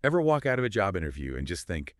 Ever walk out of a job interview and just think,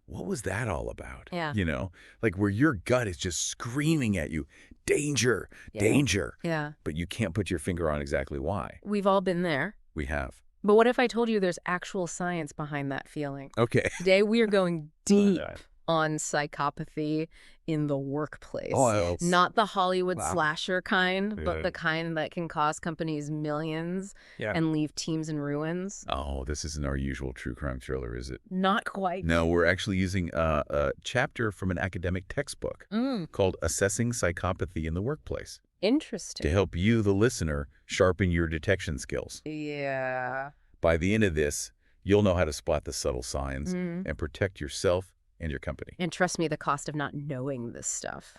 what was that all about? Yeah. You know, like where your gut is just screaming at you, danger, danger. Yeah. But you can't put your finger on exactly why. We've all been there. We have. But what if I told you there's actual science behind that feeling? Okay. Today we are going deep on psychopathy in the workplace. Oh, Not the Hollywood wow. slasher kind, but Yeah. the kind that can cost companies millions and leave teams in ruins. Oh, this isn't our usual true crime thriller, is it? Not quite. No, we're actually using a chapter from an academic textbook called Assessing Psychopathy in the Workplace Interesting. to help you, the listener, sharpen your detection skills. Yeah. By the end of this, you'll know how to spot the subtle signs and protect yourself and your company. And trust me, the cost of not knowing this stuff.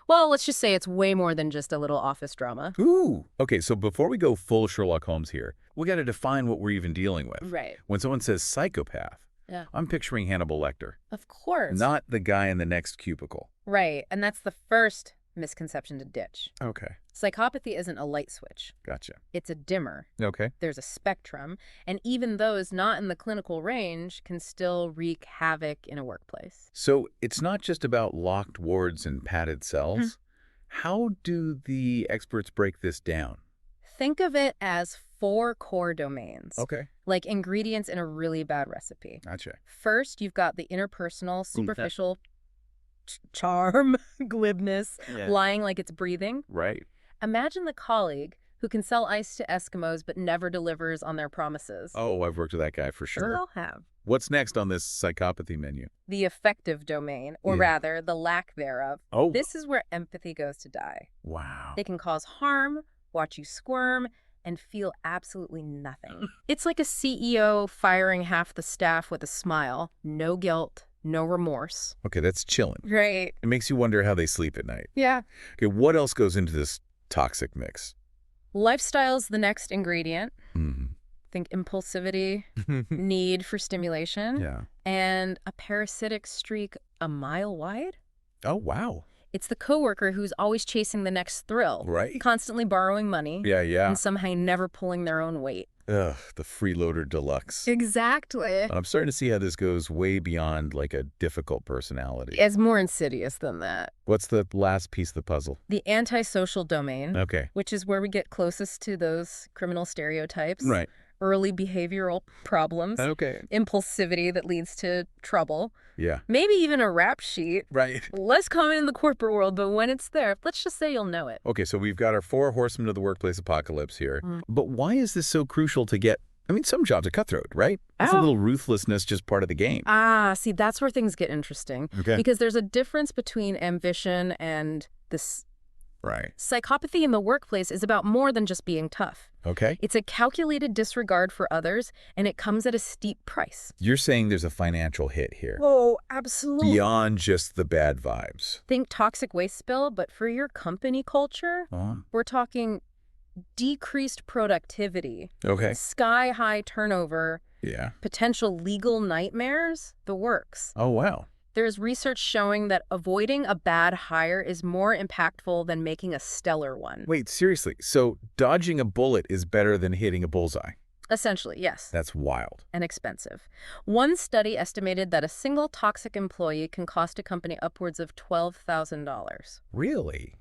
Well, let's just say it's way more than just a little office drama. Ooh. Okay, so before we go full Sherlock Holmes here, we got to define what we're even dealing with. Right. When someone says psychopath, I'm picturing Hannibal Lecter. Of course. Not the guy in the next cubicle. Right. And that's the first misconception to ditch. Okay. Psychopathy isn't a light switch. Gotcha. It's a dimmer. Okay. There's a spectrum, and even those not in the clinical range can still wreak havoc in a workplace. So it's not just about locked wards and padded cells. How do the experts break this down? Think of it as 4 core domains. Okay. Like ingredients in a really bad recipe. Gotcha. First, you've got the interpersonal, superficial charm, glibness, lying like it's breathing. Right. Imagine the colleague who can sell ice to Eskimos but never delivers on their promises. Oh, I've worked with that guy for sure. We all have. What's next on this psychopathy menu? The affective domain, or rather, the lack thereof. Oh. This is where empathy goes to die. Wow. They can cause harm, watch you squirm, and feel absolutely nothing. It's like a CEO firing half the staff with a smile. No guilt, no remorse. Okay, that's chilling. Right. It makes you wonder how they sleep at night. Yeah. Okay, what else goes into this toxic mix? Lifestyle's the next ingredient. Think impulsivity, need for stimulation, and a parasitic streak a mile wide. Oh, wow. It's the coworker who's always chasing the next thrill. Right. Constantly borrowing money. And somehow never pulling their own weight. Ugh, the freeloader deluxe. Exactly. I'm starting to see how this goes way beyond like a difficult personality. It's more insidious than that. What's the last piece of the puzzle? The antisocial domain. Okay. Which is where we get closest to those criminal stereotypes. Right. Early behavioral problems. Okay. Impulsivity that leads to trouble. Yeah. Maybe even a rap sheet. Right. Less common in the corporate world, but when it's there, let's just say you'll know it. Okay, so we've got our 4 horsemen of the workplace apocalypse here. But why is this so crucial to get? I mean, some jobs are cutthroat, right? It's a little ruthlessness just part of the game. See, that's where things get interesting. Okay. Because there's a difference between ambition and this. Right. Psychopathy in the workplace is about more than just being tough. Okay. It's a calculated disregard for others, and it comes at a steep price. You're saying there's a financial hit here. Oh, absolutely. Beyond just the bad vibes. Think toxic waste spill, but for your company culture, we're talking decreased productivity, Okay. sky-high turnover, potential legal nightmares, the works. Oh, wow. There's research showing that avoiding a bad hire is more impactful than making a stellar one. Wait, seriously? So dodging a bullet is better than hitting a bullseye? Essentially, yes. That's wild. And expensive. One study estimated that a single toxic employee can cost a company upwards of $12,000. Really?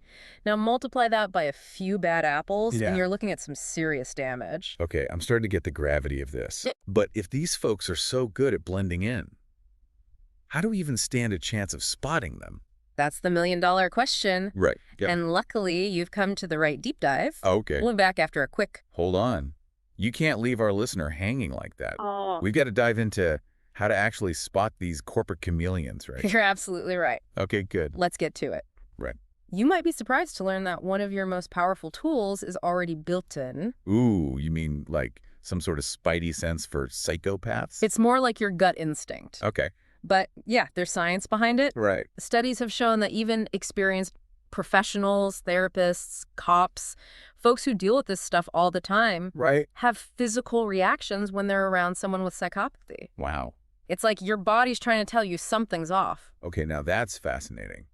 Now multiply that by a few bad apples, and you're looking at some serious damage. Okay, I'm starting to get the gravity of this. But if these folks are so good at blending in, how do we even stand a chance of spotting them? That's the million-dollar question. Right. Yep. And luckily, you've come to the right deep dive. Okay. We'll be back after a quick... Hold on. You can't leave our listener hanging like that. Oh. We've got to dive into how to actually spot these corporate chameleons, right? You're absolutely right. Okay, good. Let's get to it. Right. You might be surprised to learn that one of your most powerful tools is already built in. Ooh, you mean like some sort of spidey sense for psychopaths? It's more like your gut instinct. Okay. But yeah, there's science behind it. Right. Studies have shown that even experienced professionals, therapists, cops, folks who deal with this stuff all the time, have physical reactions when they're around someone with psychopathy. Wow. It's like your body's trying to tell you something's off. Okay, now that's fascinating.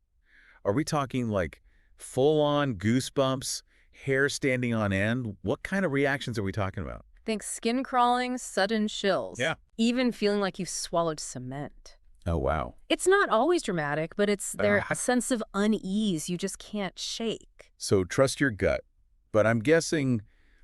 Are we talking like full-on goosebumps, hair standing on end? What kind of reactions are we talking about? Think skin crawling, sudden chills. Yeah. Even feeling like you've swallowed cement. Oh, wow. It's not always dramatic, but it's their sense of unease you just can't shake. So trust your gut. But I'm guessing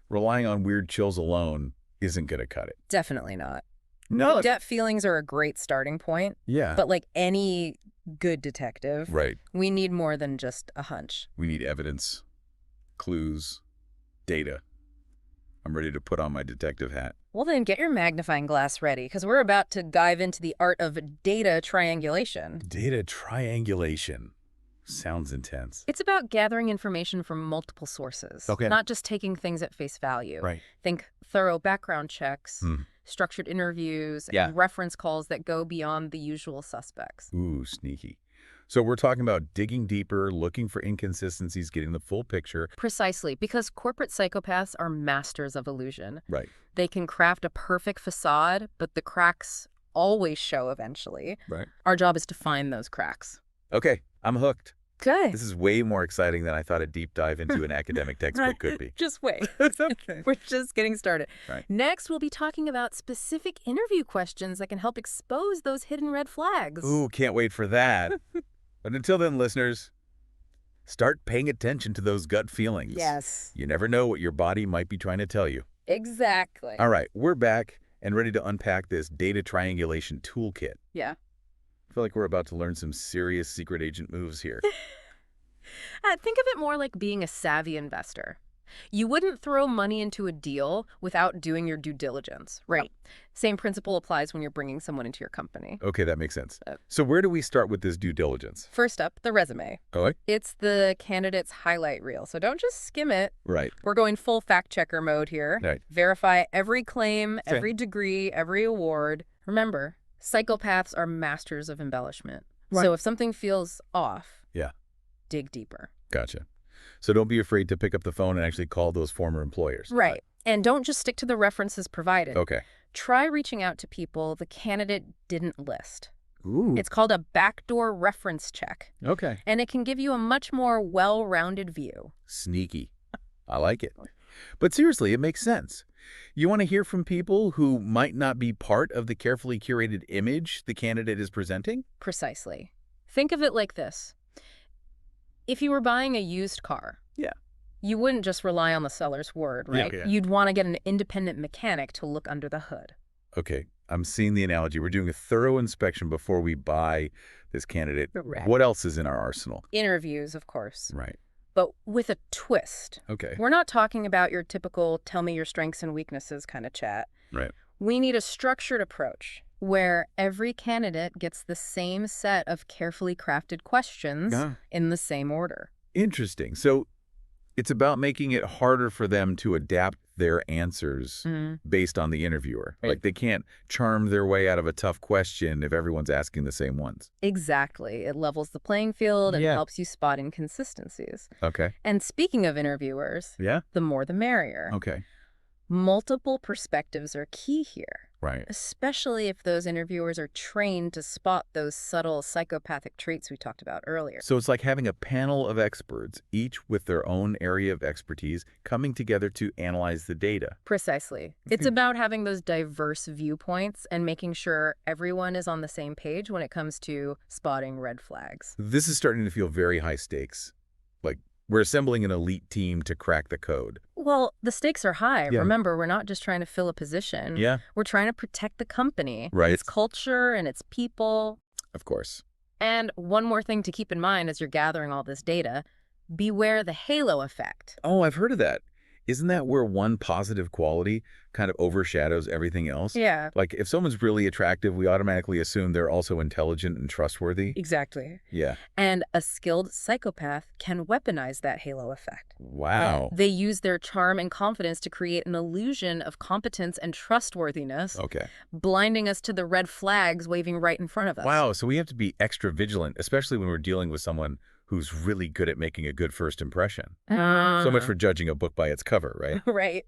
relying on weird chills alone isn't going to cut it. Definitely not. No. Gut feelings are a great starting point. Yeah. But like any good detective, right. We need more than just a hunch. We need evidence, clues, data. I'm ready to put on my detective hat. Well, then get your magnifying glass ready, because we're about to dive into the art of data triangulation. Data triangulation. Sounds intense. It's about gathering information from multiple sources, not just taking things at face value. Right. Think thorough background checks, structured interviews, and reference calls that go beyond the usual suspects. Ooh, sneaky. So we're talking about digging deeper, looking for inconsistencies, getting the full picture. Precisely, because corporate psychopaths are masters of illusion. Right. They can craft a perfect facade, but the cracks always show eventually. Right. Our job is to find those cracks. Okay, I'm hooked. Good. This is way more exciting than I thought a deep dive into an academic textbook could be. Just wait. Okay. We're just getting started. Right. Next, we'll be talking about specific interview questions that can help expose those hidden red flags. Ooh, can't wait for that. But until then, listeners, start paying attention to those gut feelings. Yes. You never know what your body might be trying to tell you. Exactly. All right, we're back and ready to unpack this data triangulation toolkit. Yeah. I feel like we're about to learn some serious secret agent moves here. Think of it more like being a savvy investor. You wouldn't throw money into a deal without doing your due diligence, right? Same principle applies when you're bringing someone into your company. Okay, that makes sense. So where do we start with this due diligence? First up, the resume. Oh, It's the candidate's highlight reel, so don't just skim it. right. We're going full fact-checker mode here. Right. Verify every claim, every degree, every award. Remember, psychopaths are masters of embellishment. Right. So if something feels off, dig deeper. Gotcha. So don't be afraid to pick up the phone and actually call those former employers. Right. And don't just stick to the references provided. Okay. Try reaching out to people the candidate didn't list. Ooh. It's called a backdoor reference check. Okay. And it can give you a much more well-rounded view. Sneaky. I like it. But seriously, it makes sense. You want to hear from people who might not be part of the carefully curated image the candidate is presenting? Precisely. Think of it like this. If you were buying a used car, you wouldn't just rely on the seller's word, right? Yeah. You'd want to get an independent mechanic to look under the hood. Okay, I'm seeing the analogy. We're doing a thorough inspection before we buy this candidate. Correct. What else is in our arsenal? Interviews, of course. Right. But with a twist. Okay. We're not talking about your typical tell me your strengths and weaknesses kind of chat. Right. We need a structured approach where every candidate gets the same set of carefully crafted questions in the same order. Interesting. So it's about making it harder for them to adapt their answers based on the interviewer. Right. Like they can't charm their way out of a tough question if everyone's asking the same ones. Exactly. It levels the playing field and helps you spot inconsistencies. Okay. And speaking of interviewers, the more the merrier. Okay. Multiple perspectives are key here. Right. Especially if those interviewers are trained to spot those subtle psychopathic traits we talked about earlier. So it's like having a panel of experts, each with their own area of expertise, coming together to analyze the data. Precisely. It's about having those diverse viewpoints and making sure everyone is on the same page when it comes to spotting red flags. This is starting to feel very high stakes. Like we're assembling an elite team to crack the code. Well, the stakes are high. Remember, we're not just trying to fill a position. We're trying to protect the company. Right. Its culture and its people. Of course. And one more thing to keep in mind as you're gathering all this data, beware the halo effect. Oh, I've heard of that. Isn't that where one positive quality kind of overshadows everything else? Yeah. Like if someone's really attractive, we automatically assume they're also intelligent and trustworthy. Exactly. Yeah. And a skilled psychopath can weaponize that halo effect. Wow. They use their charm and confidence to create an illusion of competence and trustworthiness, blinding us to the red flags waving right in front of us. Wow. So we have to be extra vigilant, especially when we're dealing with someone who's really good at making a good first impression. So much for judging a book by its cover, right? Right.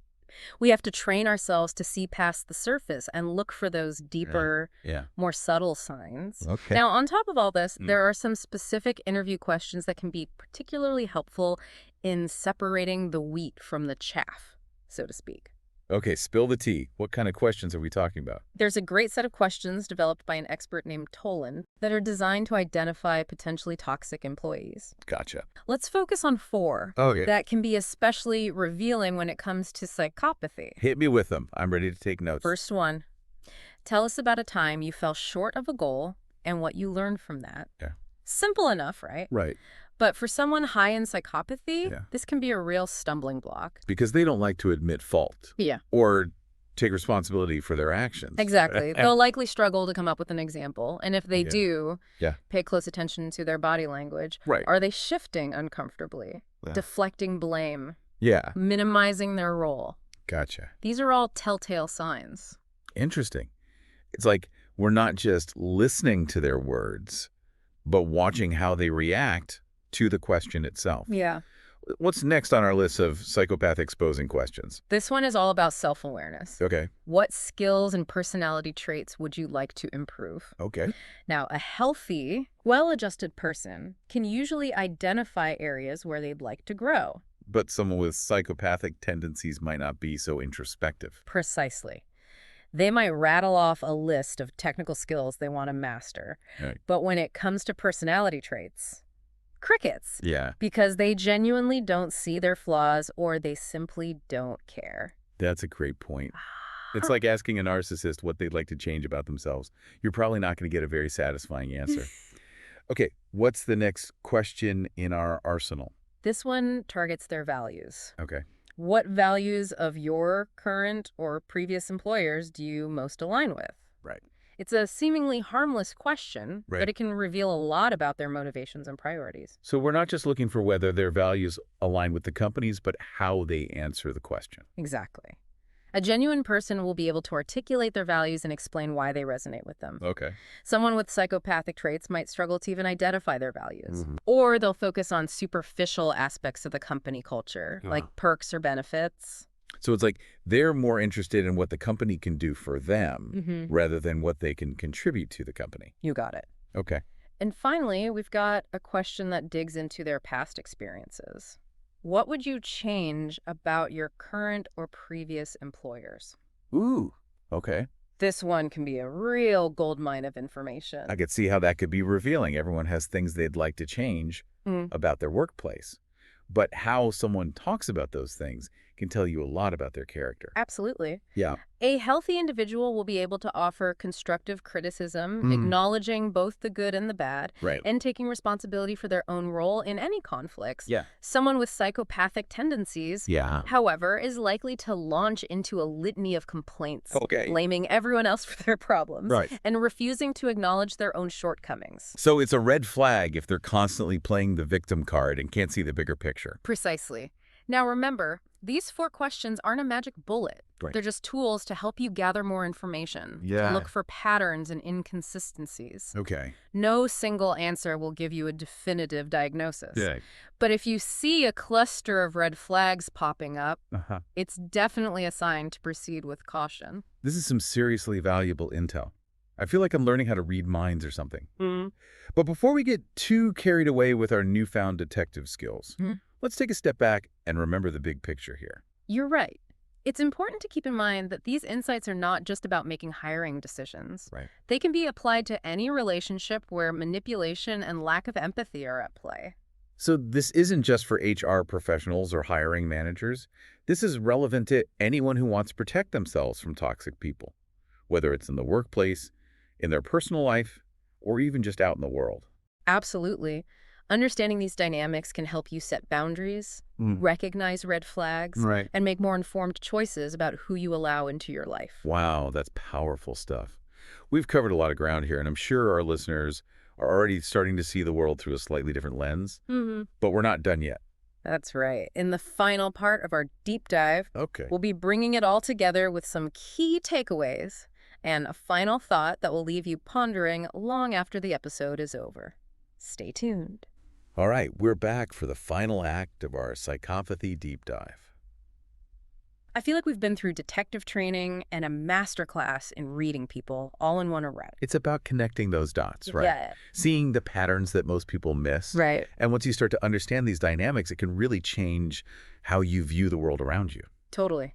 We have to train ourselves to see past the surface and look for those deeper, more subtle signs. Okay. Now, on top of all this, there are some specific interview questions that can be particularly helpful in separating the wheat from the chaff, so to speak. Okay, spill the tea. What kind of questions are we talking about? There's a great set of questions developed by an expert named Tolan that are designed to identify potentially toxic employees. Gotcha. Let's focus on 4 Okay. that can be especially revealing when it comes to psychopathy. Hit me with them. I'm ready to take notes. First one, tell us about a time you fell short of a goal and what you learned from that. Yeah. Simple enough, right? Right. But for someone high in psychopathy, Yeah. this can be a real stumbling block. Because they don't like to admit fault. Yeah. Or take responsibility for their actions. Exactly. They'll likely struggle to come up with an example. And if they do, Yeah. pay close attention to their body language. Right. Are they shifting uncomfortably? Yeah. Deflecting blame? Yeah. Minimizing their role? Gotcha. These are all telltale signs. Interesting. It's like we're not just listening to their words, but watching how they react to the question itself. Yeah. What's next on our list of psychopath exposing questions? This one is all about self-awareness. Okay. What skills and personality traits would you like to improve? Okay. Now, a healthy, well-adjusted person can usually identify areas where they'd like to grow. But someone with psychopathic tendencies might not be so introspective. Precisely. They might rattle off a list of technical skills they want to master. Right. But when it comes to personality traits, crickets. Yeah. Because they genuinely don't see their flaws or they simply don't care. That's a great point. It's like asking a narcissist what they'd like to change about themselves. You're probably not going to get a very satisfying answer. Okay, what's the next question in our arsenal? This one targets their values. Okay. What values of your current or previous employers do you most align with? Right. It's a seemingly harmless question, Right. but it can reveal a lot about their motivations and priorities. So we're not just looking for whether their values align with the company's, but how they answer the question. Exactly. A genuine person will be able to articulate their values and explain why they resonate with them. Okay. Someone with psychopathic traits might struggle to even identify their values. Or they'll focus on superficial aspects of the company culture, like perks or benefits. So it's like they're more interested in what the company can do for them rather than what they can contribute to the company. You got it. Okay. And finally, we've got a question that digs into their past experiences. What would you change about your current or previous employers? Ooh. Okay. This one can be a real goldmine of information. I could see how that could be revealing. Everyone has things they'd like to change about their workplace. But how someone talks about those things can tell you a lot about their character. Absolutely. Yeah. A healthy individual will be able to offer constructive criticism, acknowledging both the good and the bad, Right. and taking responsibility for their own role in any conflicts. Yeah. Someone with psychopathic tendencies, Yeah. however, is likely to launch into a litany of complaints, Okay. blaming everyone else for their problems, Right. and refusing to acknowledge their own shortcomings. So it's a red flag if they're constantly playing the victim card and can't see the bigger picture. Precisely. Now remember, these 4 questions aren't a magic bullet. Right. They're just tools to help you gather more information, to look for patterns and inconsistencies. Okay. No single answer will give you a definitive diagnosis. Yeah. But if you see a cluster of red flags popping up, it's definitely a sign to proceed with caution. This is some seriously valuable intel. I feel like I'm learning how to read minds or something. But before we get too carried away with our newfound detective skills, let's take a step back and remember the big picture here. You're right. It's important to keep in mind that these insights are not just about making hiring decisions. Right. They can be applied to any relationship where manipulation and lack of empathy are at play. So this isn't just for HR professionals or hiring managers. This is relevant to anyone who wants to protect themselves from toxic people, whether it's in the workplace, in their personal life, or even just out in the world. Absolutely. Understanding these dynamics can help you set boundaries, recognize red flags, and make more informed choices about who you allow into your life. Wow, that's powerful stuff. We've covered a lot of ground here, and I'm sure our listeners are already starting to see the world through a slightly different lens, but we're not done yet. That's right. In the final part of our deep dive, we'll be bringing it all together with some key takeaways and a final thought that will leave you pondering long after the episode is over. Stay tuned. All right, we're back for the final act of our psychopathy deep dive. I feel like we've been through detective training and a masterclass in reading people all in one array. It's about connecting those dots, right? Yeah. Seeing the patterns that most people miss. Right. And once you start to understand these dynamics, it can really change how you view the world around you. Totally.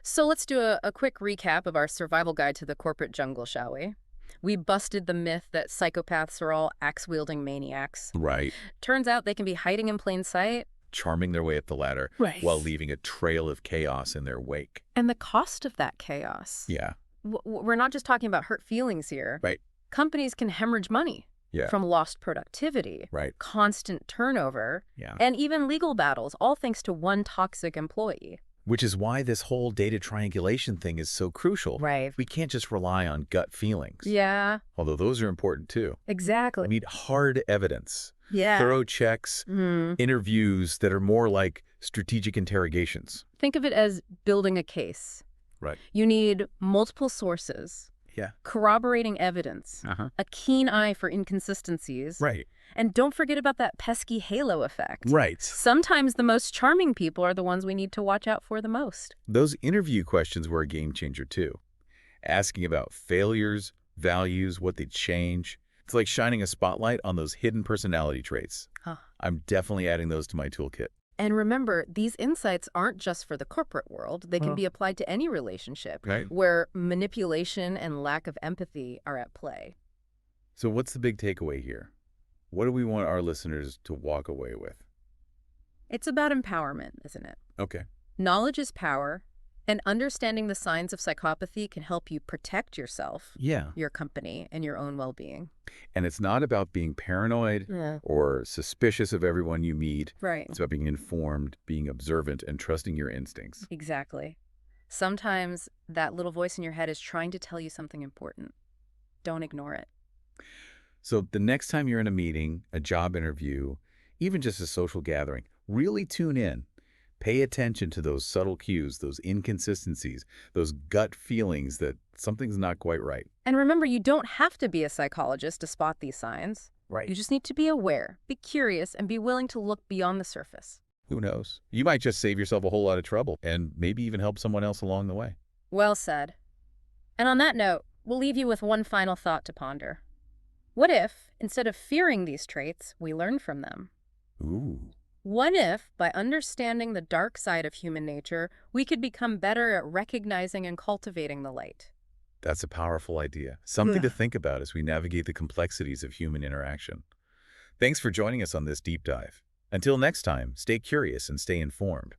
So let's do a quick recap of our survival guide to the corporate jungle, shall we? We busted the myth that psychopaths are all axe-wielding maniacs. Right. Turns out they can be hiding in plain sight. Charming their way up the ladder while leaving a trail of chaos in their wake. And the cost of that chaos. Yeah. We're not just talking about hurt feelings here. Right. Companies can hemorrhage money from lost productivity, constant turnover, and even legal battles, all thanks to one toxic employee. Which is why this whole data triangulation thing is so crucial. Right. We can't just rely on gut feelings. Yeah. Although those are important too. Exactly. We need hard evidence. Yeah. Thorough checks, interviews that are more like strategic interrogations. Think of it as building a case. Right. You need multiple sources. Yeah. Corroborating evidence. A keen eye for inconsistencies. Right. And don't forget about that pesky halo effect. Right. Sometimes the most charming people are the ones we need to watch out for the most. Those interview questions were a game changer too. Asking about failures, values, what they'd change. It's like shining a spotlight on those hidden personality traits. I'm definitely adding those to my toolkit. And remember, these insights aren't just for the corporate world. They can be applied to any relationship where manipulation and lack of empathy are at play. So what's the big takeaway here? What do we want our listeners to walk away with? It's about empowerment, isn't it? Okay. Knowledge is power, and understanding the signs of psychopathy can help you protect yourself, your company, and your own well-being. And it's not about being paranoid or suspicious of everyone you meet. Right. It's about being informed, being observant, and trusting your instincts. Exactly. Sometimes that little voice in your head is trying to tell you something important. Don't ignore it. So the next time you're in a meeting, a job interview, even just a social gathering, really tune in. Pay attention to those subtle cues, those inconsistencies, those gut feelings that something's not quite right. And remember, you don't have to be a psychologist to spot these signs. Right. You just need to be aware, be curious, and be willing to look beyond the surface. Who knows? You might just save yourself a whole lot of trouble and maybe even help someone else along the way. Well said. And on that note, we'll leave you with one final thought to ponder. What if, instead of fearing these traits, we learn from them? Ooh. What if, by understanding the dark side of human nature, we could become better at recognizing and cultivating the light? That's a powerful idea. Something to think about as we navigate the complexities of human interaction. Thanks for joining us on this deep dive. Until next time, stay curious and stay informed.